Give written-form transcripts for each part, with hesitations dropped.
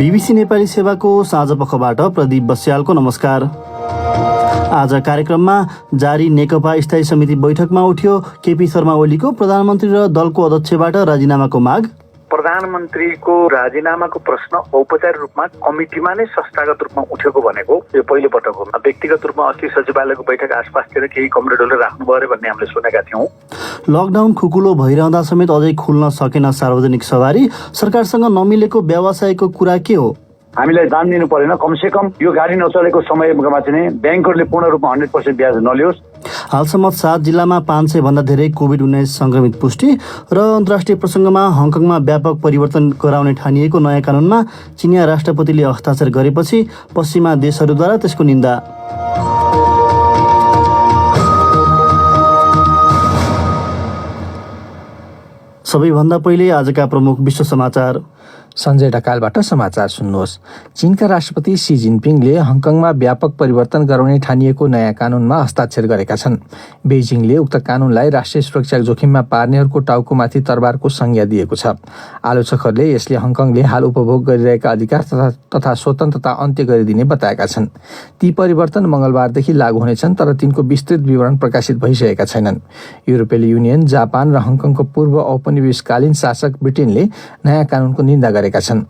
BBC Nepali सेवाको साँझपखबाट प्रदीप बस्यालको नमस्कार। आज कार्यक्रममा जारी नेकपा स्थायी समिति बैठकमा उठ्यो केपी शर्मा ओलीको प्रधानमन्त्री र दलको अध्यक्षबाट राजीनामाको माग। प्रधानमन्त्रीको राजीनामाको प्रश्न औपचारिक रूपमा कमिटीमा नै संस्थागत रूपमा उठेको भनेको यो पहिलो पटक हो। व्यक्तिगत रूपमा अस्ति सचिवालयको बैठक आसपासतिर केही कमरेडहरूले राख्नुभयो अरे भन्ने हामीले सुनेका थियौँ। लकडाउन खुकुलो भइरहँदा समेत अझै खुल्न सकेन सार्वजनिक सवारी। सरकारसँग नमिलेको व्यवसायको कुरा के हो? हामीलाई दान दिनु परेन। कमसेकम यो गाडी नचलेको समयमा चाहिँ ब्याङ्कहरूले पूर्ण रूपमा 100% ब्याज नलियोस्। हालसम्म 7 जिल्लामा 500 भन्दा धेरै कोभिड-19 संक्रमित पुष्टि र अन्तर्राष्ट्रिय प्रसङ्गमा हङकङमा व्यापक परिवर्तन गराउने ठानिएको नयाँ कानुनमा चिनिया राष्ट्रपतिले हस्ताक्षर गरेपछि पश्चिमा देशहरूद्वारा त्यसको निन्दा। सबैभन्दा पहिले आजका प्रमुख विश्व समाचार। सञ्जय ढकालबाट समाचार सुन्नुहोस्। चीनका राष्ट्रपति सी जिनपिङले हङकङमा व्यापक परिवर्तन गराउने ठानिएको नयाँ कानुनमा हस्ताक्षर गरेका छन्। बेजिङले उक्त कानुनलाई राष्ट्रिय सुरक्षा जोखिममा पार्नेहरूको टाउकोमाथि तरबारको संज्ञा दिएको छ। आलोचकहरूले यसले हङकङले हाल उपभोग गरिरहेका अधिकार तथा स्वतन्त्रता अन्त्य गरिदिने बताएका छन्। ती परिवर्तन मङ्गलबारदेखि लागू हुनेछन्, तर तिनको विस्तृत विवरण प्रकाशित भइसकेका छैनन्। युरोपेली युनियन, जापान र हङकङको पूर्व औपनिवेशकालीन शासक ब्रिटेनले नयाँ कानुनको निन्दा गरेका छन्।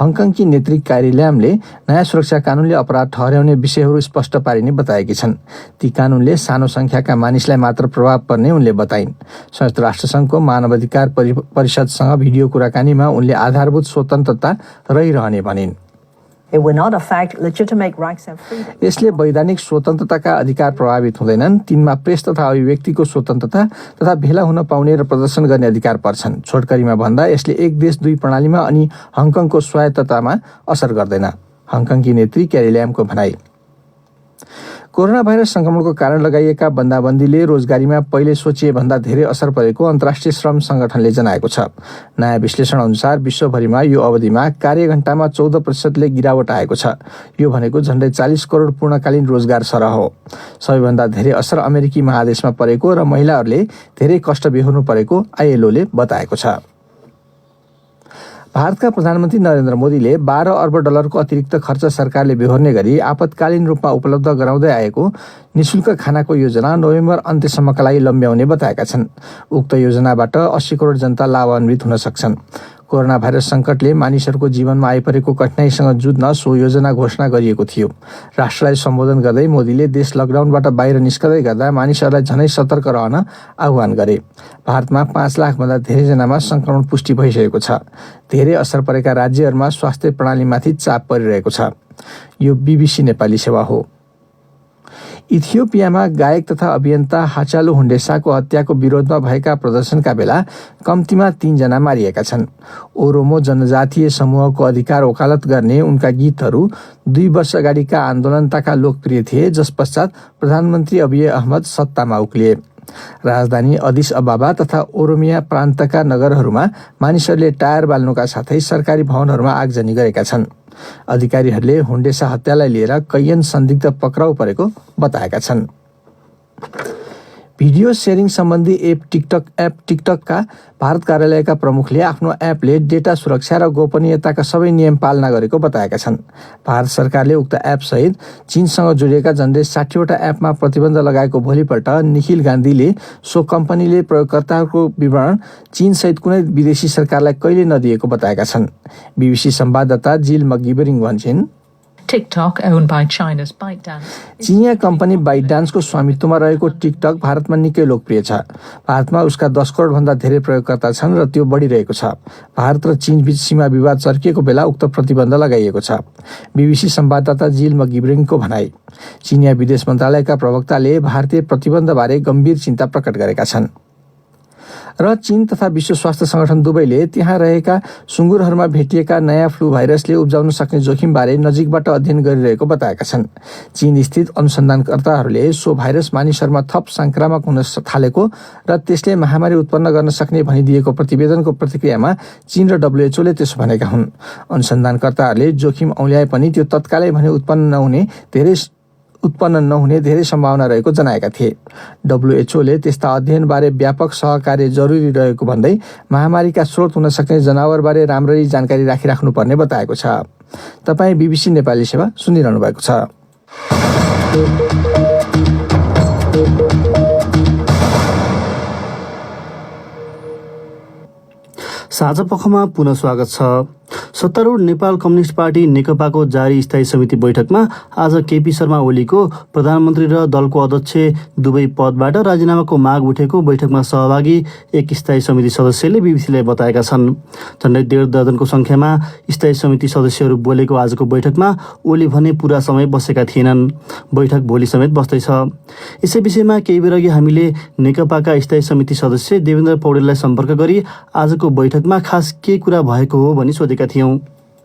हङकङकी नेतृत्व कार्यालयले नयाँ सुरक्षा कानुनले अपराध ठहर्याउने विषयहरू स्पष्ट पारिने बताएकी छन्। ती कानुनले सानो संख्याका मानिसलाई मात्र प्रभाव पर्ने उनले बताइन्। संयुक्त राष्ट्रसङ्घको मानवाधिकार परिषदसँग भिडियो कुराकानीमा उनले आधारभूत स्वतन्त्रता रहिरहने भनिन्। यसले वैधानिक स्वतन्त्रताका अधिकार प्रभावित हुँदैनन्। तिनमा प्रेस तथा अभिव्यक्तिको स्वतन्त्रता तथा भेला हुन पाउने र प्रदर्शन गर्ने अधिकार पर्छन्। छोटकरीमा भन्दा यसले एक देश दुई प्रणालीमा अनि हङकङको स्वायत्ततामा असर गर्दैन। हङकङकी नेत्री क्यारी ल्यामको भनाई। कोरोना भाइरस संक्रमणको कारण लगाइएका बन्दाबन्दीले रोजगारीमा पहिले सोचिए भन्दा धेरै असर परेको अन्तर्राष्ट्रिय श्रम संगठनले जनाएको छ। नयाँ विश्लेषण अनुसार विश्वभरिमा यो अवधिमा कार्यघण्टामा 14% गिरावट आएको छ। यो भनेको झन्डै 40 करोड पूर्णकालीन रोजगार सरह हो। सबैभन्दा धेरै असर अमेरिकी महादेशमा परेको र महिलाहरूले धेरै कष्ट बेहोर्नु परेको आईएलओले बताएको छ। भारतका प्रधानमन्त्री नरेन्द्र मोदीले 12 अर्ब डलरको अतिरिक्त खर्च सरकारले बेहोर्ने गरी आपतकालीन रूपमा उपलब्ध गराउँदै आएको निशुल्क खानाको योजना नोभेम्बर अन्त्यसम्मका लागि लम्ब्याउने बताएका छन्। उक्त योजनाबाट 80 करोड जनता लाभान्वित हुन सक्छन्। कोरोना भाइरस सङ्कटले मानिसहरूको जीवनमा आइपरेको कठिनाइसँग जुझ्न सो योजना घोषणा गरिएको थियो। राष्ट्रलाई सम्बोधन गर्दै मोदीले देश लकडाउनबाट बाहिर निस्कँदै गर्दा मानिसहरूलाई झनै सतर्क रहन आह्वान गरे। भारतमा 5 लाखभन्दा धेरैजनामा संक्रमण पुष्टि भइसकेको छ। धेरै असर परेका राज्यहरूमा स्वास्थ्य प्रणालीमाथि चाप परिरहेको छ। यो बीबीसी नेपाली सेवा हो। इथियोपियामा गायक तथा अभियन्ता हाचालु हुन्डेसाको हत्याको विरोधमा भएका प्रदर्शनका बेला कम्तीमा 3 जना मारिएका छन्। ओरोमो जनजातीय समूहको अधिकार वकालत गर्ने उनका गीतहरू 2 वर्ष अगाडिका आन्दोलनताका लोकप्रिय थिए, जस पश्चात प्रधानमन्त्री अबिय अहमद सत्तामा उक्लिए। राजधानी अदिस अबाबा तथा ओरोमिया प्रान्तका नगरहरूमा मानिसहरूले टायर बाल्नुका साथै सरकारी भवनहरूमा आगजनी गरेका छन्। अधिकारीहरूले हुन्डेसा हत्यालाई लिएर कैयन संदिग्ध पक्राउ परेको बताएका छन्। भिडियो सेयरिङ सम्बन्धी एप टिकटकका भारत कार्यालयका प्रमुखले आफ्नो एपले डेटा सुरक्षा र गोपनीयताका सबै नियम पालना गरेको बताएका छन्। भारत सरकारले उक्त एपसहित चीनसँग जोडिएका झन्डै 60वटा एपमा प्रतिबन्ध लगाएको भोलिपल्ट निखिल गान्धीले सो कम्पनीले प्रयोगकर्ताहरूको विवरण चीनसहित कुनै विदेशी सरकारलाई कहिले नदिएको बताएका छन्। बीबीसी संवाददाता जिल मगिबरिङ भन्छन्, TikTok, owned by China's ByteDance. चिनिया कम्पनी बाइटडान्सको स्वामित्वमा रहेको टिकटक भारतमा निकै लोकप्रिय छ। भारतमा उसका 10 करोड भन्दा धेरै प्रयोगकर्ता छन् र त्यो बढिरहेको छ। भारत र चीनबीच सीमा विवाद चर्किएको बेला उक्त प्रतिबन्ध लगाइएको छ। बीबीसी संवाददाता जिल मगिब्रिङको भनाई। चिनिया विदेश मन्त्रालयका प्रवक्ताले भारतीय प्रतिबन्धबारे गम्भीर चिन्ता प्रकट गरेका छन् र चीन तथा विश्व स्वास्थ्य संगठन दुवैले त्यहाँ रहेका सुँगुरहरूमा भेटिएका नयाँ फ्लू भाइरसले उब्जाउन सक्ने जोखिमबारे नजिकबाट अध्ययन गरिरहेको बताएका छन्। चीन स्थित अनुसन्धानकर्ताहरूले सो भाइरस मानिसहरूमा थप संक्रामक हुन थालेको र त्यसले महामारी उत्पन्न गर्न सक्ने भनिदिएको प्रतिवेदनको प्रतिक्रियामा चीन र डब्ल्युएचओले त्यसो भनेका हुन्। अनुसन्धानकर्ताहरूले जोखिम औल्याए पनि त्यो तत्कालै भने उत्पन्न नहुने धेरै सम्भावना रहेको जनाएका थिए। डब्ल्युएचओले त्यस्ता अध्ययनबारे व्यापक सहकार्य जरुरी रहेको भन्दै महामारीका स्रोत हुन सक्ने जनावरबारे राम्ररी जानकारी राखिराख्नुपर्ने बताएको छ। तपाईँ BBC नेपाली सेवा सुनिरहनु भएको छ। साझा पखमा पुनः स्वागत छ। सत्तारूढ नेपाल कम्युनिस्ट पार्टी नेकपाको जारी स्थायी समिति बैठकमा आज केपी शर्मा ओलीको प्रधानमन्त्री र दलको अध्यक्ष दुवै पदबाट राजीनामाको माग उठेको बैठकमा सहभागी एक स्थायी समिति सदस्यले बीबीसीलाई बताएका छन्। झन्डै 1.5 दर्जनको संख्यामा स्थायी समिति सदस्यहरू बोलेको आजको बैठकमा ओली भने पूरा समय बसेका थिएनन्। बैठक भोलि समेत बस्दैछ। यसै विषयमा केही बेर अघि हामीले नेकपाका स्थायी समिति सदस्य देवेन्द्र पौडेललाई सम्पर्क गरी आजको बैठकमा खास के कुरा भएको हो भनी सोधेका थियौं।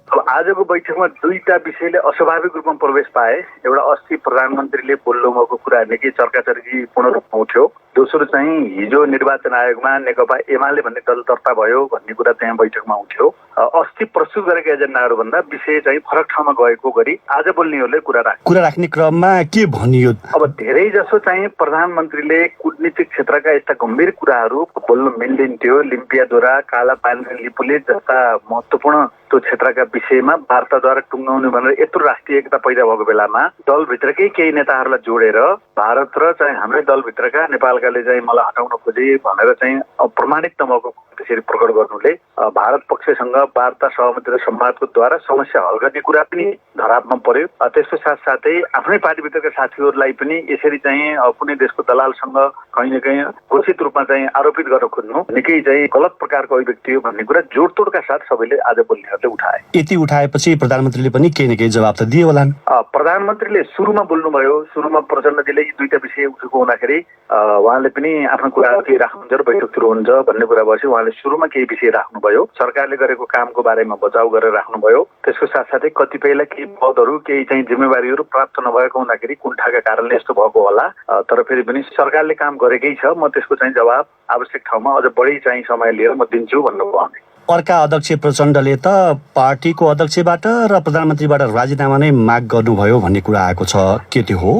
अब आजको बैठकमा दुईटा विषयले अस्वाभाविक रूपमा प्रवेश पाए। एउटा अस्ति प्रधानमन्त्रीले बोल्नु भएको कुरा निकै चर्काचर्की पूर्ण रूपमा उठ्यो। दोस्रो चाहिँ हिजो निर्वाचन आयोगमा नेकपा एमाले भन्ने दल दर्ता भयो भन्ने कुरा त्यहाँ बैठकमा उठ्यो। अस्ति प्रस्तुत गरेका एजेन्डाहरूभन्दा विषय चाहिँ फरक ठाउँमा गएको गरी आज बोल्नेहरूले कुरा राख्ने क्रममा के भनियो? अब धेरै जसो चाहिँ प्रधानमन्त्रीले कूटनीतिक क्षेत्रका यस्ता गम्भीर कुराहरू बोल्न मिल्दैनथ्यो। लिम्पियाद्वारा काला पानी लिपुले जस्ता महत्त्वपूर्ण त्यो क्षेत्रका विषयमा वार्ताद्वारा टुङ्गाउने भनेर यत्रो राष्ट्रिय एकता पैदा भएको बेलामा दलभित्रकै केही नेताहरूलाई जोडेर भारत र चाहिँ हाम्रै दलभित्रका नेपालकाले चाहिँ मलाई हटाउन खोजे भनेर चाहिँ प्रमाणित नभएको त्यसरी प्रकट गर्नुले भारत पक्षसँग वार्ता सहमति र संवादको द्वारा समस्या हल गर्ने कुरा पनि धरापमा पर्यो। त्यसको साथसाथै आफ्नै पार्टीभित्रका साथीहरूलाई पनि यसरी चाहिँ कुनै देशको दलालसँग कहीँ न कहीँ घोषित रूपमा चाहिँ आरोपित गर्न खोज्नु निकै चाहिँ गलत प्रकारको अभिव्यक्ति हो भन्ने कुरा जोडतोडका साथ सबैले आज बोल्नेहरूले उठाए। यति उठाएपछि प्रधानमन्त्रीले पनि केही न केही जवाब त दिए होलान्। प्रधानमन्त्रीले सुरुमा बोल्नुभयो। सुरुमा प्रचण्डजीले यी दुईटा विषय उठेको हुँदाखेरि उहाँले पनि आफ्नो कुराहरू केही राख्नुहुन्छ र बैठक सुरु हुन्छ भन्ने कुरा भएपछि उहाँले सुरुमा केही विषय राख्नुभयो। सरकारले गरेको कामको बारेमा बचाउ गरेर राख्नुभयो। त्यसको साथसाथै कतिपयलाई केही पदहरू केही चाहिँ जिम्मेवारीहरू प्राप्त नभएको हुँदाखेरि कुण्ठाका कारणले यस्तो भएको होला। तर फेरि पनि सरकारले काम गरेकै छ। म त्यसको चाहिँ जवाब आवश्यक ठाउँमा अझ बढी चाहिँ समय लिएर म दिन्छु भन्नुभयो। अर्का अध्यक्ष प्रचण्डले त पार्टीको अध्यक्षबाट र प्रधानमन्त्रीबाट राजीनामा नै माग गर्नुभयो भन्ने कुरा आएको छ। के त्यो हो?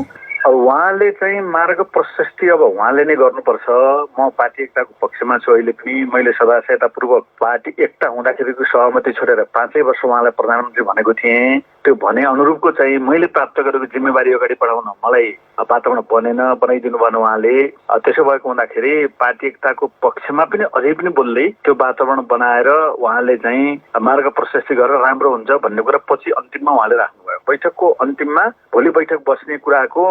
उहाँले चाहिँ मार्ग प्रशस्ति अब उहाँले नै गर्नुपर्छ। म पार्टी एकताको पक्षमा छु। अहिले पनि मैले सदासयतापूर्वक पार्टी एकता हुँदाखेरिको सहमति छोडेर 5 वर्ष उहाँलाई प्रधानमन्त्री भनेको थिएँ। त्यो भने अनुरूपको चाहिँ मैले प्राप्त गरेको जिम्मेवारी अगाडि बढाउन मलाई वातावरण बनाइदिनु भएन उहाँले। त्यसो भएको हुँदाखेरि पार्टी एकताको पक्षमा पनि अझै पनि बोल्दै त्यो वातावरण बनाएर उहाँले चाहिँ मार्ग प्रशस्ति गरेर राम्रो हुन्छ भन्ने कुरा पछि अन्तिममा उहाँले राख्नुभयो। बैठकको अन्तिममा भोलि बैठक बस्ने कुराको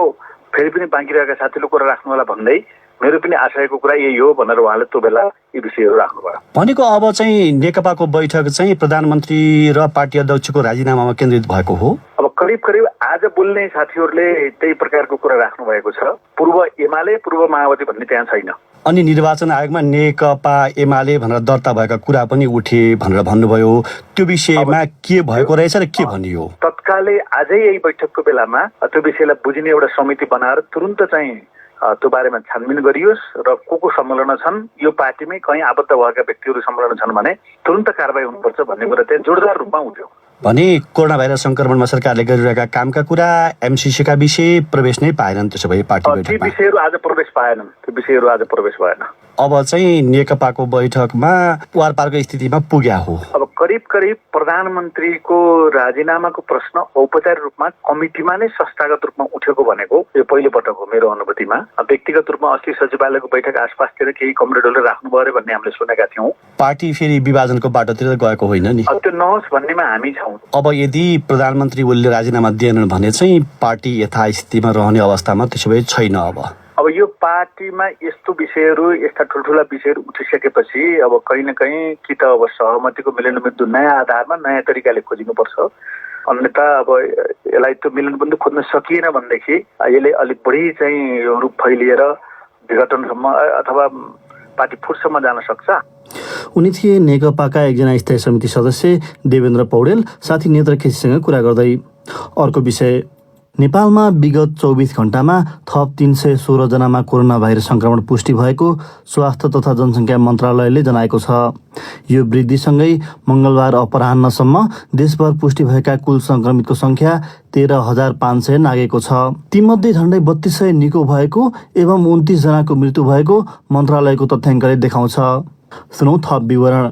फेरि पनि बाँकी रहेका साथीले कुरा राख्नु होला भन्दै मेरो पनि आशयको कुरा यही हो भनेर उहाँले त्यो बेला यी विषयहरू राख्नुभयो। भनेको अब चाहिँ नेकपाको बैठक चाहिँ प्रधानमन्त्री र पार्टी अध्यक्षको राजीनामामा केन्द्रित भएको हो। अब करिब आज बोल्ने साथीहरूले त्यही प्रकारको कुरा राख्नु भएको छ। पूर्व एमाले पूर्व माओवादी भन्ने त्यहाँ छैन। अनि निर्वाचन आयोगमा नेकपा एमाले भनेर दर्ता भएका कुरा पनि उठे भनेर भन्नुभयो। त्यो विषयमा के भएको रहेछ र के भनियो? तत्कालै आजै यही बैठकको बेलामा त्यो विषयलाई बुझिने एउटा समिति बनाएर तुरुन्त चाहिँ त्यो बारेमा छानबिन गरियोस् र को संलग्न छन्, यो पार्टीमै कहीँ आबद्ध भएका व्यक्तिहरू संलग्न छन् भने तुरुन्त कारबाही हुनुपर्छ भन्ने कुरा त्यहाँ जोरदार रूपमा उठ्यो। भने कोरोना भाइरस संक्रमणमा सरकारले गरिरहेका कामका कुरा, एमसीसीका विषय प्रवेश नै पाएनन्। त्यसो भए पार्टी बैठकमा ती विषयहरू आज प्रवेश पाएनन्। त्यो विषयहरू आज प्रवेश भएन। अब चाहिँ नेकपाको बैठकमा वारपारको स्थितिमा पुग्या हो। अब करिब प्रधानमन्त्रीको राजीनामाको प्रश्न औपचारिक रूपमा कमिटीमा नै संस्थागत रूपमा उठेको भनेको यो पहिलो पटक हो मेरो अनुभूतिमा। व्यक्तिगत रूपमा अस्ति सचिवालयको बैठक आसपासतिर केही कमरेडहरूले राख्नुभयो अरे भन्ने हामीले सुनेका थियौँ। पार्टी फेरि विभाजनको बाटोतिर गएको होइन नि। त्यो नहोस् भन्नेमा हामी छौँ। अब यदि प्रधानमन्त्री ओलीले राजीनामा दिएनन् भने चाहिँ पार्टी यथास्थितिमा रहने अवस्थामा त्यसो भए छैन। अब यो पार्टीमा यस्तो विषयहरू, यस्ता ठुल्ठुला विषयहरू उठिसकेपछि अब कहीँ न कहीँ कि त अब सहमतिको मिलनबिन्दु नयाँ आधारमा नयाँ तरिकाले खोजिनुपर्छ। अन्यथा अब यसलाई त्यो मिलनबिन्दु खोज्न सकिएन भनेदेखि यसले अलिक बढी चाहिँ यो रूप फैलिएर विघटनसम्म अथवा पार्टी फुटसम्म जान सक्छ। उनी थिए नेकपाका एकजना स्थायी समिति सदस्य देवेन्द्र पौडेल। साथी नेत्र केसीसँग कुरा गर्दै अर्को विषय, नेपालमा विगत 24 घण्टामा थप 316 जनामा कोरोना भाइरस संक्रमण पुष्टि भएको स्वास्थ्य तथा जनसङ्ख्या मन्त्रालयले जनाएको छ। यो वृद्धिसँगै मङ्गलबार अपराह्नसम्म देशभर पुष्टि भएका कुल संक्रमितको संख्या 13,500 नागेको छ। तीमध्ये झण्डै 3200 निको भएको एवं 29 जनाको मृत्यु भएको मन्त्रालयको तथ्याङ्कले देखाउँछ। सुनौ थप विवरण।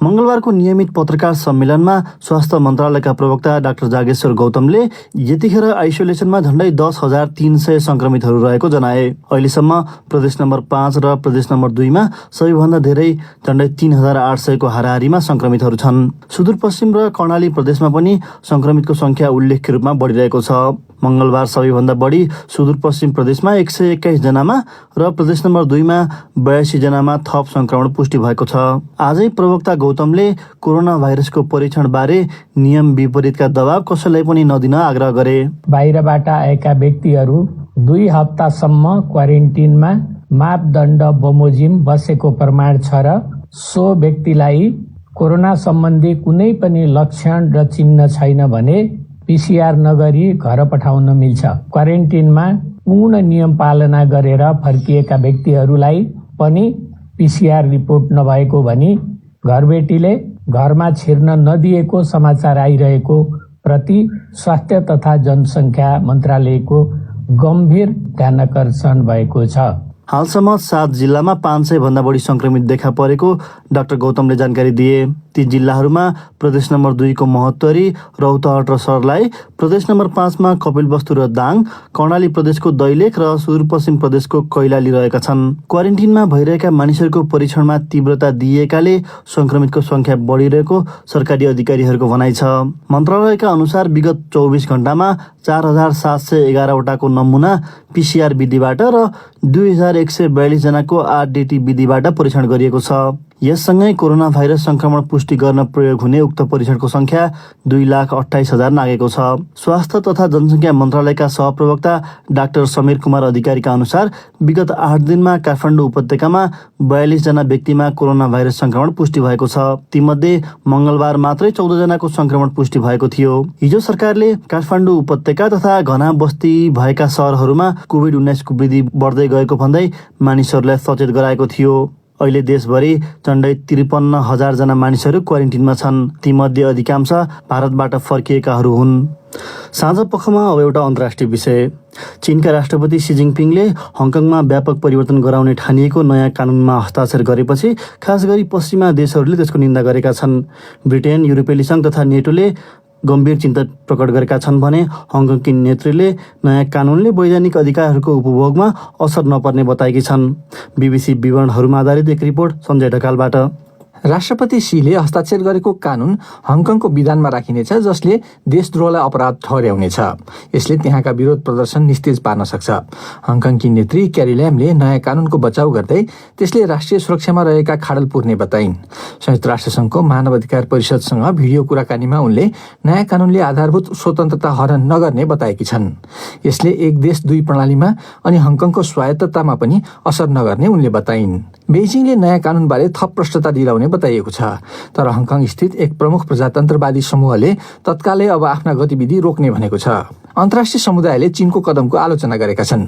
मङ्गलबारको नियमित पत्रकार सम्मेलनमा स्वास्थ्य मन्त्रालयका प्रवक्ता डाक्टर जागेश्वर गौतमले यतिखेर आइसोलेसनमा झण्डै 10,300 सङ्क्रमितहरू रहेको जनाए। अहिलेसम्म प्रदेश नम्बर 5 र प्रदेश नम्बर 2 मा सबैभन्दा धेरै झण्डै 3,800 को हाराहारीमा सङ्क्रमितहरू छन्। सुदूरपश्चिम र कर्णाली प्रदेशमा पनि सङ्क्रमितको सङ्ख्या उल्लेख्य रूपमा बढिरहेको छ। मङ्गलबार सबैभन्दा बढी सुदूरपश्चिम प्रदेशमा 121 जनामा र प्रदेश नम्बर 2 मा 82 जनामा थप सङ्क्रमण पुष्टि भएको छ। आजै प्रवक्ता गौतमले कोरोना भाइरसको परीक्षणबारे नियम विपरीतका दबाव कसैलाई पनि नदिन आग्रह गरे। बाहिरबाट आएका व्यक्तिहरू 2 हप्तासम्म क्वारेन्टिनमा मापदण्ड बमोजिम बसेको प्रमाण छ र सो व्यक्तिलाई कोरोना सम्बन्धी कुनै पनि लक्षण र चिन्ह छैन भने PCR नगरी घर पठाउन मिल्छ। क्वारेन्टिनमा पूर्ण नियम पालना गरेर फर्किएका व्यक्तिहरूलाई पनि PCR रिपोर्ट नभएको भनी घरबेटीले घरमा छिर्न नदिएको समाचार आइरहेको प्रति स्वास्थ्य तथा जनसङ्ख्या मन्त्रालयको गम्भीर ध्यानाकर्षण भएको छ। हालसम्म 7 जिल्लामा 500 भन्दा बढी सङ्क्रमित देखा परेको डाक्टर गौतमले जानकारी दिए। ती जिल्लाहरूमा प्रदेश नम्बर 2 को महोत्तरी, रौतहट र सर्लाही, प्रदेश नम्बर 5 मा कपिलवस्तु र दाङ, कर्णाली प्रदेशको दैलेख र सुदूरपश्चिम प्रदेशको कैलाली रहेका छन्। क्वारेन्टिनमा भइरहेका मानिसहरूको परीक्षणमा तीव्रता दिइएकाले सङ्क्रमितको सङ्ख्या बढिरहेको सरकारी अधिकारीहरूको भनाइ छ। मन्त्रालयका अनुसार विगत 24 घण्टामा 4,711 वटाको नमुना PCR विधिबाट र 2,142 जनाको RDT विधिबाट परीक्षण गरिएको छ। यससँगै कोरोना भाइरस सङ्क्रमण पुष्टि गर्न प्रयोग हुने उक्त परीक्षणको सङ्ख्या 2,28,000 नागेको छ। स्वास्थ्य तथा जनसङ्ख्या मन्त्रालयका सहप्रवक्ता डाक्टर समीर कुमार अधिकारीका अनुसार विगत 8 दिनमा काठमाडौँ उपत्यकामा 42 जना व्यक्तिमा कोरोना भाइरस सङ्क्रमण पुष्टि भएको छ। तीमध्ये मङ्गलबार मात्रै 14 जनाको सङ्क्रमण पुष्टि भएको थियो। हिजो सरकारले काठमाडौँ उपत्यका तथा घना बस्ती भएका सहरहरूमा कोभिड-19 को वृद्धि बढ्दै गएको भन्दै मानिसहरूलाई सचेत गराएको थियो। अहिले देशभरि झण्डै 53,000 जना मानिसहरू क्वारेन्टिनमा छन्। तीमध्ये अधिकांश भारतबाट फर्किएकाहरू हुन्। साँझ पखमा अब एउटा अन्तर्राष्ट्रिय विषय। चीनका राष्ट्रपति सी जिनपिङले हङकङमा व्यापक परिवर्तन गराउने ठानिएको नयाँ कानुनमा हस्ताक्षर गरेपछि खास गरी पश्चिमा देशहरूले त्यसको निन्दा गरेका छन्। ब्रिटेन, युरोपेली सङ्घ तथा नेटोले गम्भीर चिन्ता प्रकट गरेका छन् भने हङकङकी नेत्रीले नयाँ कानुनले वैधानिक अधिकारहरूको उपभोगमा असर नपर्ने बताएकी छन्। BBC विवरणहरूमा आधारित एक रिपोर्ट सञ्जय ढकालबाट। राष्ट्रपति सीले हस्ताक्षर गरेको कानुन हङकङको विधानमा राखिनेछ, जसले देशद्रोहलाई अपराध ठहर्याउनेछ। यसले त्यहाँका विरोध प्रदर्शन निस्तेज पार्न सक्छ। हङकङकी नेत्री क्यारी ल्यामले नयाँ कानुनको बचाउ गर्दै त्यसले राष्ट्रिय सुरक्षामा रहेका खाडल पुर्ने बताइन्। संयुक्त राष्ट्रसङ्घको मानवाधिकार परिषदसँग भिडियो कुराकानीमा उनले नयाँ कानुनले आधारभूत स्वतन्त्रता हरण नगर्ने बताएकी छन्। यसले एक देश दुई प्रणालीमा अनि हङकङको स्वायत्ततामा पनि असर नगर्ने उनले बताइन्। बेजिङले नयाँ कानुनबारे थप प्रष्टता दिलाउने बताइएको छ, तर हङकङ स्थित एक प्रमुख प्रजातन्त्रवादी समूहले तत्कालै अब आफ्ना गतिविधि रोक्ने भनेको छ। अन्तर्राष्ट्रिय समुदायले चीनको कदमको आलोचना गरेका छन्।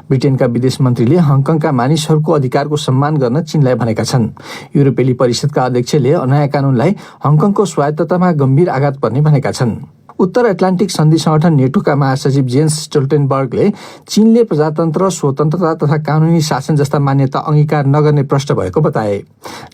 ब्रिटेनका विदेश मन्त्रीले हङकङका मानिसहरूको अधिकारको सम्मान गर्न चीनलाई भनेका छन्। युरोपेली परिषदका अध्यक्षले नयाँ कानुनलाई हङकङको स्वायत्ततामा गम्भीर आघात पर्ने भनेका छन्। उत्तर एटलान्टिक सन्धि संगठन नेटोका महासचिव जेन्स स्टोल्टेनबर्गले चीनले प्रजातन्त्र, स्वतन्त्रता तथा कानुनी शासन जस्ता मान्यता अंगीकार नगर्ने प्रश्न भएको बताए।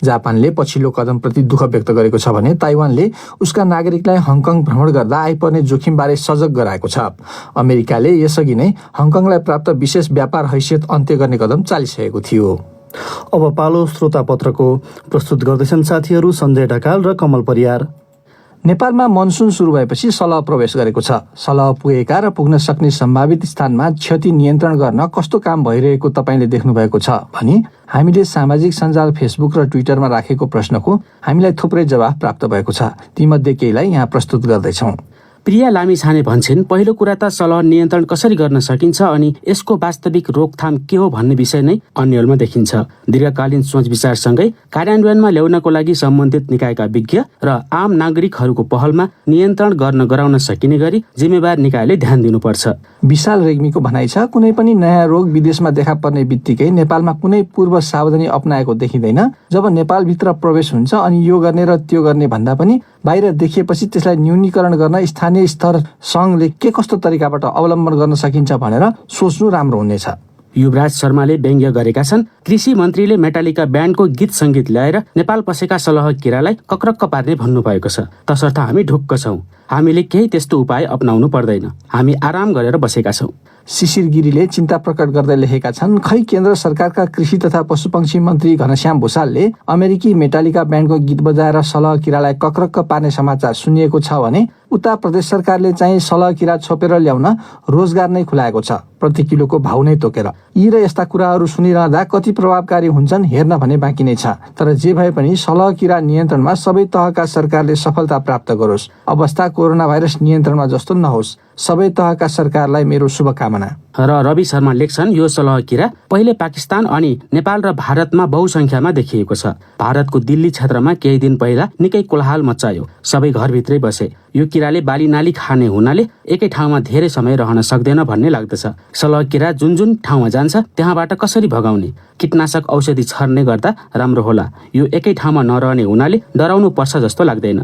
जापानले पछिल्लो कदमप्रति दुःख व्यक्त गरेको छ भने ताइवानले उसका नागरिकलाई हङकङ भ्रमण गर्दा आइपर्ने जोखिमबारे सजग गराएको छ। अमेरिकाले यसअघि नै हङकङलाई प्राप्त विशेष व्यापार हैसियत अन्त्य गर्ने कदम चालिसकेको थियो। अब पालो श्रोता पत्रको प्रस्तुत गर्दैछन् साथीहरू सञ्जय ढकाल र कमल परियार। नेपालमा मनसुन सुरु भएपछि सलह प्रवेश गरेको छ। सलह पुगेका र पुग्न सक्ने सम्भावित स्थानमा क्षति नियन्त्रण गर्न कस्तो काम भइरहेको तपाईले देख्नु भएको छ भनी हामीले सामाजिक सञ्जाल फेसबुक र ट्विटरमा राखेको प्रश्नको हामीलाई थुप्रै जवाफ प्राप्त भएको छ। तीमध्ये केहीलाई यहाँ प्रस्तुत गर्दैछौँ। प्रिया लामिछाने भन्छन्, पहिलो कुरा त सलह नियन्त्रण कसरी गर्न सकिन्छ अनि यसको वास्तविक रोकथाम के हो भन्ने विषय नै अन्यलमा देखिन्छ। दीर्घकालीन सोच विचारसँगै कार्यान्वयनमा ल्याउनको लागि सम्बन्धित निकायका विज्ञ र आम नागरिकहरूको पहलमा नियन्त्रण गर्न गराउन सकिने गरी जिम्मेवार निकायले ध्यान दिनुपर्छ। विशाल रेग्मीको भनाइ छ, कुनै पनि नयाँ रोग विदेशमा देखा पर्ने बित्तिकै नेपालमा कुनै पूर्व सावधानी अपनाएको देखिँदैन। जब नेपालभित्र प्रवेश हुन्छ अनि यो गर्ने र त्यो गर्ने भन्दा पनि बाहिर देखिएपछि त्यसलाई न्यूनीकरण गर्न स्थानीय स्तर सङ्घले के कस्तो तरिकाबाट अवलम्बन गर्न सकिन्छ भनेर सोच्नु राम्रो हुनेछ। युवराज शर्माले व्यङ्ग्य गरेका छन्। कृषि मन्त्रीले मेटालिका ब्यान्डको गीत सङ्गीत ल्याएर नेपाल पसेका सलह किरालाई कक्रक्क पार्ने भन्नुभएको छ। तसर्थ हामी ढुक्क छौँ। हामीले केही त्यस्तो उपाय अपनाउनु पर्दैन। हामी आराम गरेर बसेका छौँ। शिशिर गिरीले चिन्ता प्रकट गर्दै लेखेका छन्, खै केन्द्र सरकारका कृषि तथा पशुपक्षी मन्त्री घनश्याम भूषालले अमेरिकी मेटालिका ब्यान्डको गीत बजाएर सलह किरालाई कक्रक्क पार्ने समाचार सुनिएको छ भने उता प्रदेश सरकारले चाहिँ सलह किरा छोपेर ल्याउन रोजगार नै खुलाएको छ, प्रति किलोको भाउ नै तोकेर। यी र यस्ता कुराहरू सुनिरहँदा कति प्रभावकारी हुन्छन् हेर्न भने बाँकी नै छ। तर जे भए पनि सलह किरा नियन्त्रणमा सबै तहका सरकारले सफलता प्राप्त गरोस्। अवस्था कोरोना भाइरस नियन्त्रणमा जस्तो नहोस्। सबै तहका सरकारलाई मेरो शुभकामना। र रवि शर्मा लेख्छन्, यो सलह किरा पहिले पाकिस्तान अनि नेपाल र भारतमा बहुसंख्यामा देखिएको छ। भारतको दिल्ली क्षेत्रमा केही दिन पहिला निकै कोलाहल मच्चायो। सबै घरभित्रै बसे। यो किराले बाली नाली खाने हुनाले एकै ठाउँमा धेरै समय रहन सक्दैन भन्ने लाग्दछ। सलह किरा जुन जुन ठाउँमा जान्छ त्यहाँबाट कसरी भगाउने? कीटनाशक औषधि छर्ने गर्दा राम्रो होला। यो एकै ठाउँमा नरहने हुनाले डराउनु पर्छ जस्तो लाग्दैन।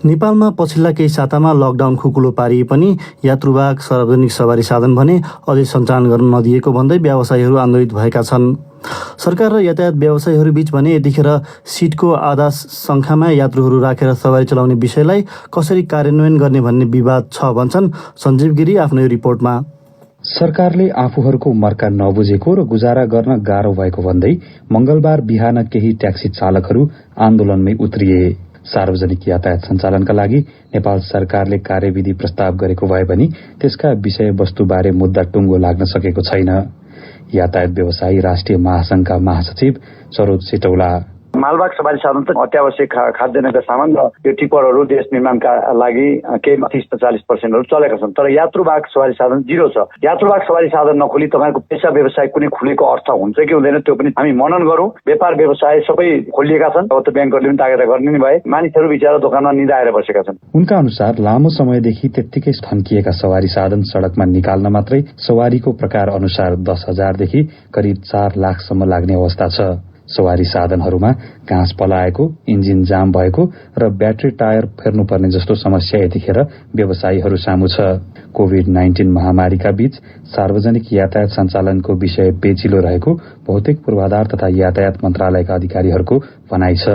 नेपालमा पछिल्ला केही सातामा लकडाउन खुकुलो पारिए पनि यात्रुवाहक सार्वजनिक सवारी साधन भने अझै सञ्चालन गर्न नदिएको भन्दै व्यवसायीहरू आन्दोलित भएका छन्। सरकार र यातायात व्यवसायीहरू बीच भने यतिखेर सिटको आधा सङ्ख्यामा यात्रुहरू राखेर सवारी चलाउने विषयलाई कसरी कार्यान्वयन गर्ने भन्ने विवाद छ भन्छन् सञ्जीव गिरी आफ्नो रिपोर्टमा। सरकारले आफूहरूको मर्का नबुझेको र गुजारा गर्न गाह्रो भएको भन्दै मंगलबार बिहान केही ट्याक्सी चालकहरू आन्दोलनमै उत्रिए। सार्वजनिक यातायात सञ्चालनका लागि नेपाल सरकारले कार्यविधि प्रस्ताव गरेको भए पनि त्यसका विषयवस्तुबारे मुद्दा टुङ्गो लाग्न सकेको छैन। यातायात व्यवसायी राष्ट्रिय महासंघका महासचिव सरोज सिटौला, मालवाहक सवारी साधन त अत्यावश्यक खाद्यान्नका सामान र यो टिप्परहरू देश निर्माणका लागि केही 30-40% चलेका छन्। तर यात्रुवाहक सवारी साधन जिरो छ। यात्रुवाहक सवारी साधन नखोली तपाईँको पेसा व्यवसाय कुनै खुलेको अर्थ हुन्छ कि हुँदैन त्यो पनि हामी मनन गरौँ। व्यापार व्यवसाय सबै खोलिएका छन्। अब त ब्याङ्कहरूले पनि तागेर गर्ने नै भए। मानिसहरू बिचरा दोकानमा निदाएर बसेका छन्। उनका अनुसार लामो समयदेखि त्यत्तिकै थन्किएका सवारी साधन सड़कमा निकाल्न मात्रै सवारीको प्रकार अनुसार 10,000 देखि करिब 4 लाखसम्म लाग्ने अवस्था छ। सवारी साधनहरूमा घाँस पलाएको, इन्जिन जाम भएको र ब्याट्री टायर फेर्नुपर्ने जस्तो समस्या यतिखेर व्यवसायीहरू सामु छ। कोभिड-19 महामारीका बीच सार्वजनिक यातायात सञ्चालनको विषय पेचिलो रहेको भौतिक पूर्वाधार तथा यातायात मन्त्रालयका अधिकारीहरूको भनाइ छ।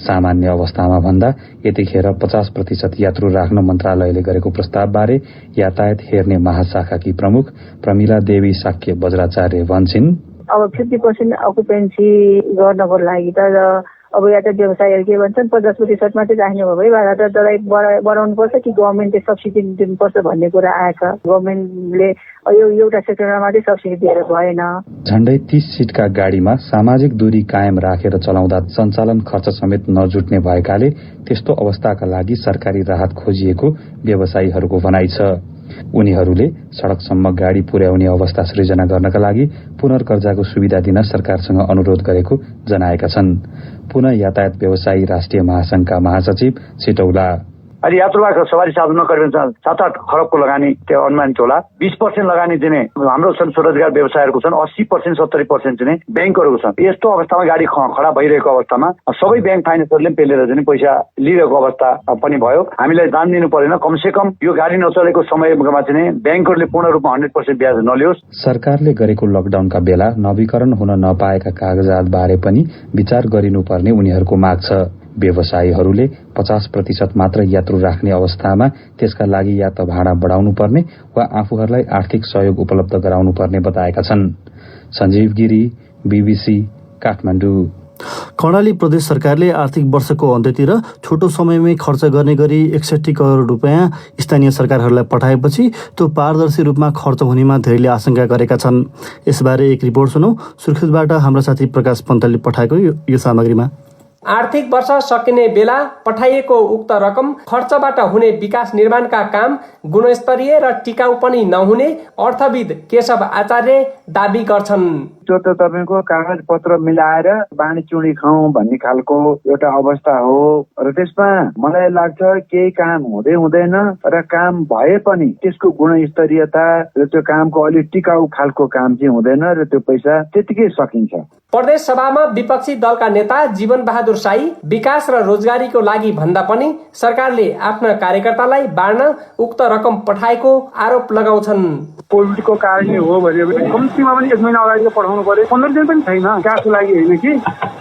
सामान्य अवस्थामा भन्दा यतिखेर 50% यात्रु राख्न मन्त्रालयले गरेको प्रस्तावबारे यातायात हेर्ने महाशाखाकी प्रमुख प्रमिला देवी साक्य बज्राचार्य भन्छिन्, अब 50% अकुपेन्सी गर्नको लागि त अब यातायात व्यवसायीहरू के भन्छन् 50% मात्रै राख्ने भयो भए त दराई बढाउनु पर्छ कि गभर्मेन्टले सब्सिडी दिनुपर्छ भन्ने कुरा आएछ। गभर्मेन्टले यो एउटा सेक्टरमा मात्रै सब्सिडी दिएर भएन। झण्डै 30 सिटका गाडीमा सामाजिक दूरी कायम राखेर चलाउँदा सञ्चालन खर्च समेत नजुट्ने भएकाले त्यस्तो अवस्थाका लागि सरकारी राहत खोजिएको व्यवसायीहरूको भनाइ छ। उनीहरूले सड़कसम्म गाडी पुर्याउने अवस्था सृजना गर्नका लागि पुनर्कर्जाको सुविधा दिन सरकारसँग अनुरोध गरेको जनाएका छन्। पुनः यातायात व्यवसायी राष्ट्रिय महासंघका महासचिव सिटौला, अहिले यात्रुवाहक सवारी साधन नगर्ने 7-8 खरबको लगानी त्यो अनुमानित होला। 20% लगानी दिने हाम्रो छन् स्वरोजगार व्यवसायहरूको छन्। 80% 70% चाहिँ ब्याङ्कहरूको छन्। यस्तो अवस्थामा गाडी खडा भइरहेको अवस्थामा सबै ब्याङ्क फाइनेन्सरले पेलेर चाहिँ पैसा लिइरहेको अवस्था पनि भयो। हामीलाई दान दिनु परेन। कमसेकम यो गाडी नचलेको समयमा चाहिँ ब्याङ्कहरूले पूर्ण रूपमा 100% ब्याज नलियोस्। सरकारले गरेको लकडाउनका बेला नवीकरण हुन नपाएका कागजात बारे पनि विचार गरिनुपर्ने उनीहरूको माग छ। व्यवसायीहरूले 50% मात्र यात्रु राख्ने अवस्थामा त्यसका लागि या त भाडा बढाउनु पर्ने वा आफूहरूलाई आर्थिक सहयोग उपलब्ध गराउनु पर्ने बताएका छन्। सञ्जीव गिरी, बीबीसी, काठमाडौँ। कर्णाली प्रदेश सरकारले आर्थिक वर्षको अन्त्यतिर छोटो समयमै खर्च गर्ने गरी 61 करोड रुपियाँ स्थानीय सरकारहरूलाई पठाएपछि त्यो पारदर्शी रूपमा खर्च हुनेमा धेरैले आशंका गरेका छन्। यसबारे एक रिपोर्ट सुनौ। सुर्खेतबाट हाम्रो साथी प्रकाश पन्तले पठाएको यो सामग्रीमा। आर्थिक वर्ष सकिने बेला पठाइएको उक्त रकम खर्चबाट हुने विकास निर्माणका काम गुणस्तरीय र टिकाउ पनि नहुने अर्थविद केशव आचार्य दाबी गर्छन्। त्यो त तपाईँको कागज पत्र मिलाएर बाँडी चुडी खाउँ भन्ने खालको एउटा अवस्था हो र त्यसमा मलाई लाग्छ केही काम हुँदैन र काम भए पनि त्यसको गुणस्तरीयता र त्यो कामको अलिक टिकाउ खालको काम चाहिँ हुँदैन र त्यो पैसा त्यतिकै सकिन्छ। प्रदेश सभामा विपक्षी दलका नेता जीवन बहादुर साई विकास र रोजगारीको लागि भन्दा पनि सरकारले आफ्ना कार्यकर्तालाई बाँड्न उक्त रकम पठाएको आरोप लगाउँछन्। कोभिडको कारणले हो भने कम्तीमा पनि 1 महिना अगाडि पठाउनु पर्यो, 15 दिन पनि छैन। क्यासको लागि होइन कि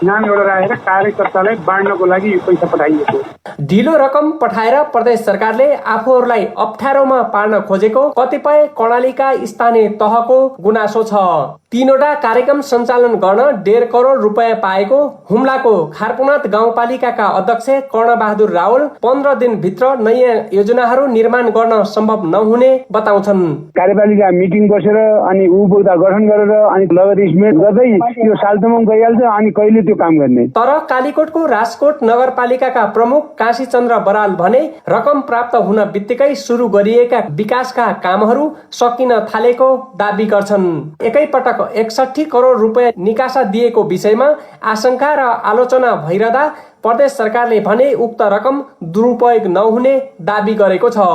नाम एउटा राखेर कार्यकर्तालाई बाँड्नको लागि यो पैसा पठाइएको। ढिलो रकम पठाएर प्रदेश सरकारले आफूहरूलाई अप्ठ्यारोमा पार्न खोजेको कतिपय कर्णालीका स्थानीय तहको गुनासो छ। 3वटा कार्यक्रम सञ्चालन गर्न 1.5 करोड रुपियाँ पाएको हुम्लाको खारपुनाथ गाउँपालिकाका अध्यक्ष कर्णबहादुर रावल 15 दिनभित्र नयाँ योजनाहरू निर्माण गर्न सम्भव नहुने बताउँछन्। कार्यपालिका मिटिङ बसेर अनि उपभोक्ता गठन गरेर अनि लगत स्मेट गर्दै यो सालसम्म गइहाल्छ अनि कहिले त्यो काम गर्ने। तर कालीकोटको राजकोट नगरपालिकाका प्रमुख काशीचन्द्र बराल भने रकम प्राप्त हुन बित्तिकै सुरु गरिएका विकासका कामहरू सकिन थालेको दाबी गर्छन्। एकैपटक 61 करोड रुपियाँ निकासा दिएको विषयमा आशंका र आलोचना भइरहँदा प्रदेश सरकारले भने उक्त रकम दुरुपयोग नहुने दाबी गरेको छ।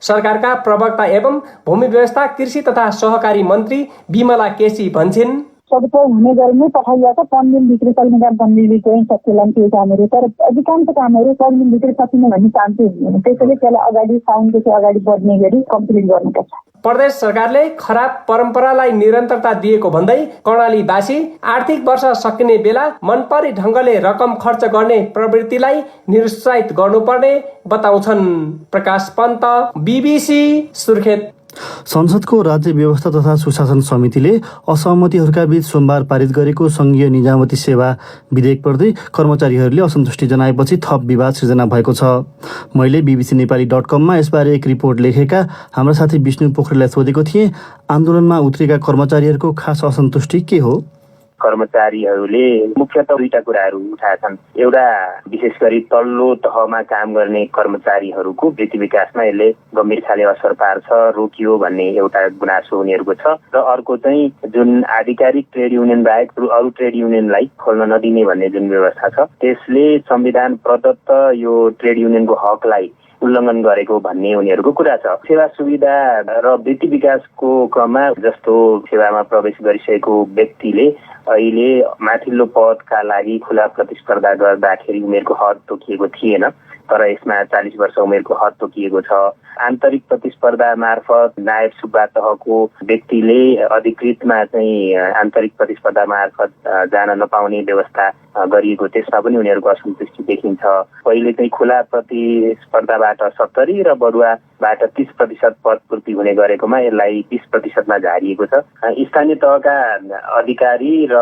सरकारका प्रवक्ता एवं भूमि व्यवस्था कृषि तथा सहकारी मन्त्री विमला केसी भन्छन्, सदुपयोग हुने गरी नै पठाइएको 5 दिनभित्र सक्ने काम 5 दिनभित्र सकिएलान् त्यो कामहरू। तर अधिकांश कामहरू 5 दिनभित्र सकिने भन्ने चान्सेस हुँदैन। त्यसैले त्यसलाई अगाडि साउनदेखि अगाडि बढ्ने गरी कम्प्लिट गर्नुपर्छ। प्रदेश सरकारले खराब परम्परालाई निरन्तरता दिएको भन्दै कर्णालीवासी आर्थिक वर्ष सकिने बेला मनपरी ढंगले रकम खर्च गर्ने प्रवृत्तिलाई निरुत्साहित गर्नुपर्ने बताउँछन्। प्रकाश पन्त, BBC सुर्खेत। संसदको राज्य व्यवस्था तथा सुशासन समितिले असहमतिहरूका बीच सोमबार पारित गरेको संघीय निजामती सेवा विधेयकप्रति कर्मचारीहरूले असन्तुष्टि जनाएपछि थप विवाद सृजना भएको छ। मैले bbcnepali.com मा यसबारे एक रिपोर्ट लेखेका हाम्रा साथी विष्णु पोखरेललाई सोधेको थिएँ, आन्दोलनमा उत्रेका कर्मचारीहरूको खास असन्तुष्टि के हो? कर्मचारीहरूले मुख्यतः 2टा कुराहरू उठाएछन्। एउटा विशेष गरी तल्लो तहमा काम गर्ने कर्मचारीहरूको वृत्ति विकासमा यसले गम्भीर खाले असर पार्छ, रोकियो भन्ने एउटा गुनासो उनीहरूको छ। र अर्को चाहिँ जुन आधिकारिक ट्रेड युनियन बाहेक अरू ट्रेड युनियनलाई खोल्न नदिने भन्ने जुन व्यवस्था छ त्यसले संविधान प्रदत्त यो ट्रेड युनियनको हकलाई उल्लङ्घन गरेको भन्ने उनीहरूको कुरा छ। सेवा सुविधा र वृत्ति विकासको क्रममा जस्तो सेवामा प्रवेश गरिसकेको व्यक्तिले अहिले माथिल्लो पदका लागि खुला प्रतिस्पर्धा गर्दाखेरि उमेरको हद तोकिएको थिएन, तर यसमा 40 वर्ष उमेरको हद तोकिएको छ। आन्तरिक प्रतिस्पर्धा मार्फत नायब सुब्बा तहको व्यक्तिले अधिकृतमा चाहिँ आन्तरिक प्रतिस्पर्धा मार्फत जान नपाउने व्यवस्था गरिएको, त्यसमा पनि उनीहरूको असन्तुष्टि देखिन्छ। पहिले चाहिँ खुला प्रतिस्पर्धाबाट 70 र बढुवाबाट 30% पद पूर्ति हुने गरेकोमा यसलाई 20% झारिएको छ। स्थानीय तहका अधिकारी र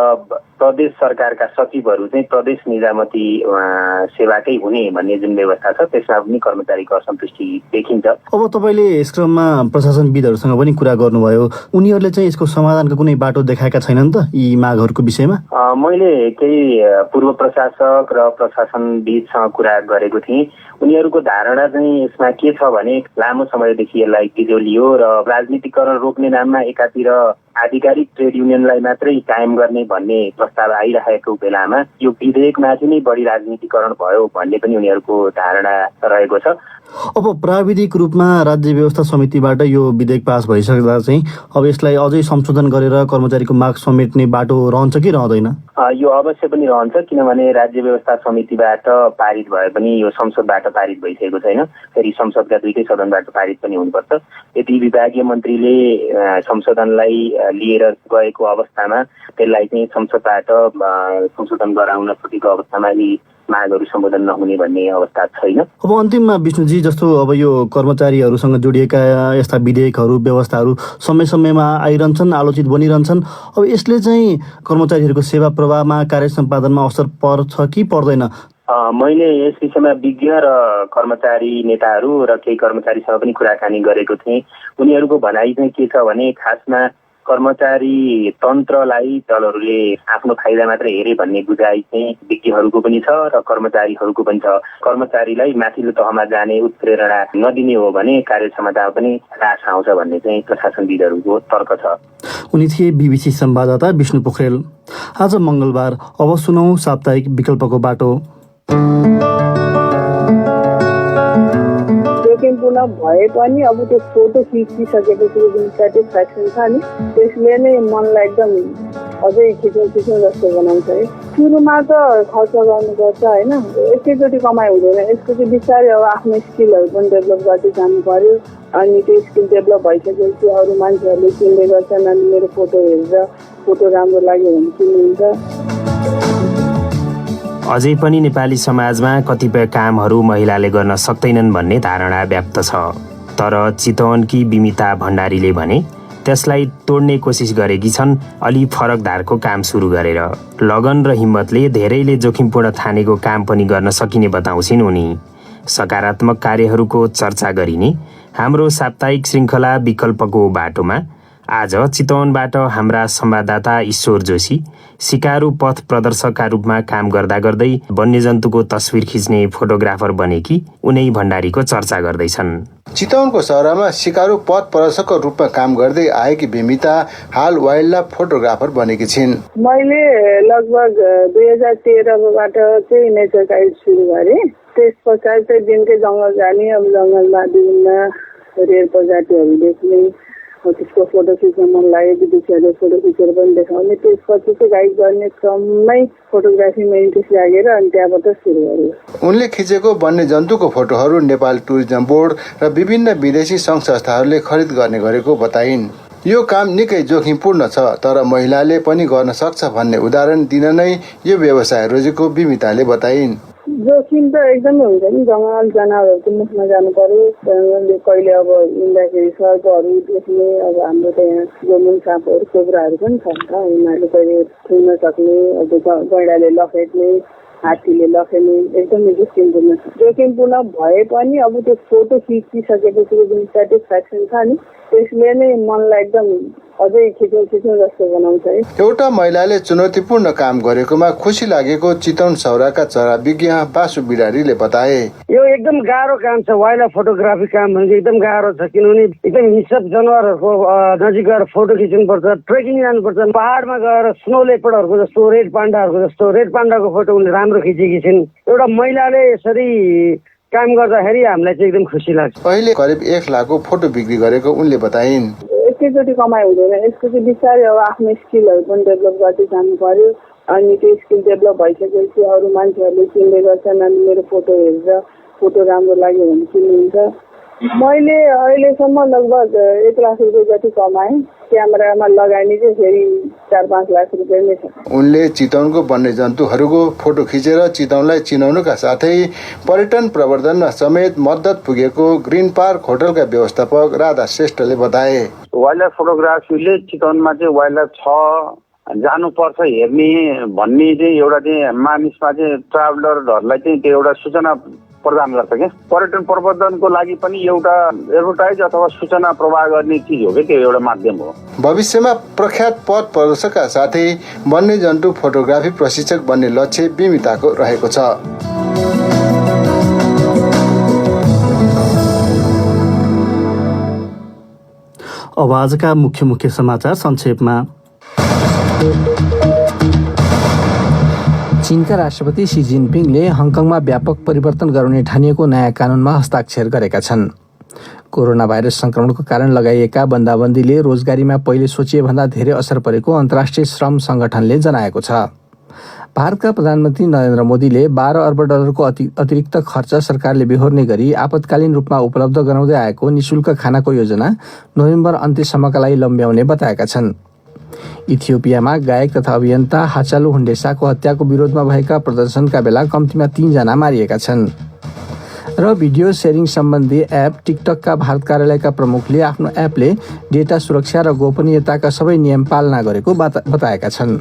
प्रदेश सरकारका सचिवहरू चाहिँ प्रदेश निजामती सेवाकै हुने भन्ने जुन व्यवस्था छ त्यसमा पनि कर्मचारीको असन्तुष्टि देखिन्छ। अब तपाईँले यस क्रममा प्रशासनविदहरूसँग पनि कुरा गर्नुभयो, उनीहरूले चाहिँ यसको समाधानको कुनै बाटो देखाएका छैनन् त यी मागहरूको विषयमा? मैले केही पूर्व प्रशासक र प्रशासनविदसँग कुरा गरेको थिएँ। उनीहरूको धारणा चाहिँ यसमा के छ भने लामो समयदेखि यसलाई बिजोलियो र राजनीतिकरण रोक्ने नाममा एकातिर आधिकारिक ट्रेड युनियनलाई मात्रै कायम गर्ने भन्ने प्रस्ताव आइरहेको बेलामा यो विधेयकमाथि नै बढी राजनीतिकरण भयो भन्ने पनि उनीहरूको धारणा रहेको छ। अब प्राविधिक रूपमा राज्य व्यवस्था समितिबाट यो विधेयक पास भइसक्दा चाहिँ अब यसलाई अझै संशोधन गरेर कर्मचारीको माग समेट्ने बाटो रहन्छ कि रहँदैन? यो अवश्य पनि रहन्छ, किनभने राज्य व्यवस्था समितिबाट पारित भए पनि यो संसदबाट पारित भइसकेको छैन। फेरि संसदका 2टै सदनबाट पारित पनि हुनुपर्छ। यदि विभागीय मन्त्रीले संशोधनलाई लिएर गएको अवस्थामा त्यसलाई चाहिँ संसदबाट संशोधन गराउन सकेको अवस्थामा यी मागहरू सम्बोधन नहुने भन्ने अवस्था छैन। अब अन्तिममा विष्णुजी, जस्तो अब यो कर्मचारीहरूसँग जोडिएका यस्ता विधेयकहरू व्यवस्थाहरू समय समयमा आइरहन्छन्, आलोचित बनिरहन्छन्। अब यसले चाहिँ कर्मचारीहरूको सेवा प्रवाहमा कार्य सम्पादनमा असर पर्छ कि पर्दैन? मैले यस विषयमा विज्ञ र कर्मचारी नेताहरू र केही कर्मचारीसँग पनि कुराकानी गरेको थिएँ। उनीहरूको भनाइ चाहिँ के छ भने खासमा कर्मचारी तन्त्रलाई दलहरूले आफ्नो फाइदा मात्र हेरे भन्ने बुझाइ चाहिँ व्यक्तिहरूको पनि छ र कर्मचारीहरूको पनि छ। कर्मचारीलाई माथिल्लो तहमा जाने उत्प्रेरणा नदिने हो भने कार्यक्षमता पनि ह्रास आउँछ भन्ने चाहिँ प्रशासनविदहरूको तर्क छ। उनी थिए बीबीसी संवाददाता विष्णु पोखरेल। आज मंगलबार। अब सुनौ साप्ताहिक विकल्पको बाटो। जोखिमपूर्ण भए पनि अब त्यो फोटो खिचिसकेपछि जुन सेटिस्फ्याक्सन छ नि त्यसले नै मनलाई एकदम अझै खिच्नु जस्तो बनाउँछ है। सुरुमा त खर्च गर्नुपर्छ होइन, एकैचोटि कमाइ हुँदैन। यसको चाहिँ बिस्तारै अब आफ्नो स्किलहरू पनि डेभलप गर्दै जानु पर्यो। अनि त्यो स्किल डेभलप भइसकेपछि अरू मान्छेहरूले चिन्दै गर्छन् अनि मेरो फोटो हेरेर फोटो राम्रो लाग्यो भने चिन्नुहुन्छ। अझै पनि नेपाली समाजमा कतिपय कामहरू महिलाले गर्न सक्दैनन् भन्ने धारणा व्याप्त छ। तर चितवनकी बिमिता भण्डारीले भने त्यसलाई तोड्ने कोसिस गरेकी छन् अलि फरक धारको काम सुरु गरेर। लगन र हिम्मतले धेरैले जोखिमपूर्ण ठानेको काम पनि गर्न सकिने बताउँछिन् उनी। सकारात्मक कार्यहरूको चर्चा गरिने हाम्रो साप्ताहिक श्रृङ्खला विकल्पको बाटोमा आज चितवनबाट हाम्रा संवाददाता ईश्वर जोशी सिकारु पथ प्रदर्शकका रूपमा काम गर्दा गर्दै वन्यजन्तुको तस्विर खिच्ने फोटोग्राफर बनेकी उनै भण्डारीको चर्चा गर्दैछन्। चितवनको सहरमा सिकारु पथ प्रदर्शकको रूपमा काम गर्दै आएकी बिमिता हाल वाइल्ड लाइफ फोटोग्राफर बनेकी छिन्। मैले लगभग 2013बाट चाहिँ नेचर गाइड सुरु गरेँ। त्यस पछाडि चाहिँ दिनकै जङ्गल जाने, अब जङ्गलमा विभिन्न रेर प्रजातिहरू देख्ने, त्यसको फोटो खिच्न मन लाग्यो, विदेशीहरूले फोटो खिचेर पनि देखाउने। त्यसपछि चाहिँ गाइड गर्ने क्रममै फोटोग्राफीमा इन्ट्रेस्ट लागेर अनि त्यहाँबाट सुरु गरेँ। उनले खिचेको वन्यजन्तुको फोटोहरू नेपाल टुरिज्म बोर्ड र विभिन्न विदेशी सङ्घ संस्थाहरूले खरिद गर्ने गरेको बताइन्। यो काम निकै जोखिमपूर्ण छ, तर महिलाले पनि गर्न सक्छ भन्ने उदाहरण दिन नै यो व्यवसाय रोजेको बिमिताले बताइन्। जोखिम त एकदमै हुन्छ नि, जङ्गल जनावरहरूको मुखमा जानु पर्यो। कहिले अब हिँड्दाखेरि सर्पहरू देख्ने, अब हाम्रो त यहाँ जमुन साँपहरू कोब्राहरू पनि छ नि त, उनीहरूले कहिले छुन सक्ने, अब गैँडाले लखेट्ने, हात्तीले लखेट्ने, एकदमै जोखिमपूर्ण भए पनि अब त्यो फोटो खिचिसकेपछि जुन सेटिस्फ्याक्सन छ नि त्यसले नै मनलाई एकदम अझै खिच्नु जस्तो बनाउँछ है। एउटा महिलाले चुनौतीपूर्ण काम गरेकोमा खुसी लागेको चितवन सौराका चरा विज्ञ बासु बिरारीले बताए। यो एकदम गाह्रो काम छ, वाइल्ड लाइफ फोटोग्राफी काम भनेको एकदम गाह्रो छ, किनभने एकदम हिंस्र जनावरहरूको नजिक गएर फोटो खिच्नुपर्छ, ट्रेकिङ जानुपर्छ। पहाडमा गएर स्नो लेपर्डहरूको जस्तो, रेड पाण्डाहरूको जस्तो, रेड पाण्डाको फोटो उनले राम्रो खिचेकी छिन्। एउटा महिलाले यसरी काम गर्दाखेरि हामीलाई चाहिँ एकदम खुसी लाग्छ। अहिले करिब 1 लाखको फोटो बिक्री गरेको उनले बताइन्। एकैचोटि कमाइ हुँदैन, यसको चाहिँ बिस्तारै अब आफ्नो स्किलहरू पनि डेभलप गर्दै जानु पर्यो। अनि त्यो स्किल डेभलप भइसकेपछि अरू मान्छेहरूले चिन्दै गर्छन् अनि मेरो फोटो हेरेर फोटो राम्रो लाग्यो भने चिन्नुहुन्छ। मैले अहिलेसम्म लगभग 1 लाख रुपियाँ जति कमाएँ। क्यामेरामा लगानी चाहिँ फेरि 4-5 लाख रुपियाँ नै छ। उनले चितवनको वन्यजन्तुहरूको फोटो खिचेर चितवनलाई चिनाउनुका साथै पर्यटन प्रवर्धनमा समेत मद्दत पुगेको ग्रिन पार्क होटलका व्यवस्थापक राधा श्रेष्ठले बताए। वाइल्ड लाइफ फोटोग्राफीले चितवनमा चाहिँ वाइल्ड लाइफ छ, जानुपर्छ हेर्ने भन्ने चाहिँ एउटा चाहिँ मानिसमा चाहिँ ट्राभलरहरूलाई चाहिँ त्यो एउटा सूचना प्रदान गर्छ क्या। पर्यटन प्रवर्धनको लागि पनि एउटा एडभर्टाइज अथवा सूचना प्रवाह गर्ने चिज हो क्या, त्यो एउटा माध्यम हो। भविष्यमा प्रख्यात पथ प्रदर्शकका साथै वन्यजन्तु फोटोग्राफी प्रशिक्षक बन्ने लक्ष्य बिमिताको रहेको छ। अब आजका मुख्य समाचार संक्षेपमा। चीनका राष्ट्रपति सी जिनपिङले हङकङमा व्यापक परिवर्तन गराउने ठानिएको नयाँ कानुनमा हस्ताक्षर गरेका छन्। कोरोना भाइरस संक्रमणको कारण लगाइएका बन्दाबन्दीले रोजगारीमा पहिले सोचिए भन्दा धेरै असर परेको अन्तर्राष्ट्रिय श्रम संगठनले जनाएको छ। भारतका प्रधानमन्त्री नरेन्द्र मोदीले 12 अर्ब डलरको अतिरिक्त खर्च सरकारले बेहोर्ने गरी आपतकालीन रूपमा उपलब्ध गराउँदै आएको निशुल्क खानाको योजना नोभेम्बर अन्त्यसम्मका लागि लम्ब्याउने बताएका छन्। इथियोपियामा गायक तथा अभियन्ता हाचालु हुन्डेसाको हत्याको विरोधमा भएका प्रदर्शनका बेला कम्तीमा 3 जना मारिएका छन्। र भिडियो सेयरिङ सम्बन्धी एप टिकटकका भारत कार्यालयका प्रमुखले आफ्नो एपले डेटा सुरक्षा र गोपनीयताका सबै नियम पालना गरेको बताएका छन्।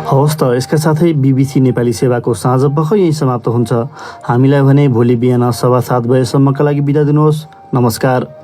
हवस् हवस् त, यसका साथै BBC नेपाली सेवाको साँझ पख यही समाप्त हुन्छ। हामीलाई भने भोलि बिहान 7:15 बजेसम्मका लागि बिदा दिनुहोस्। नमस्कार।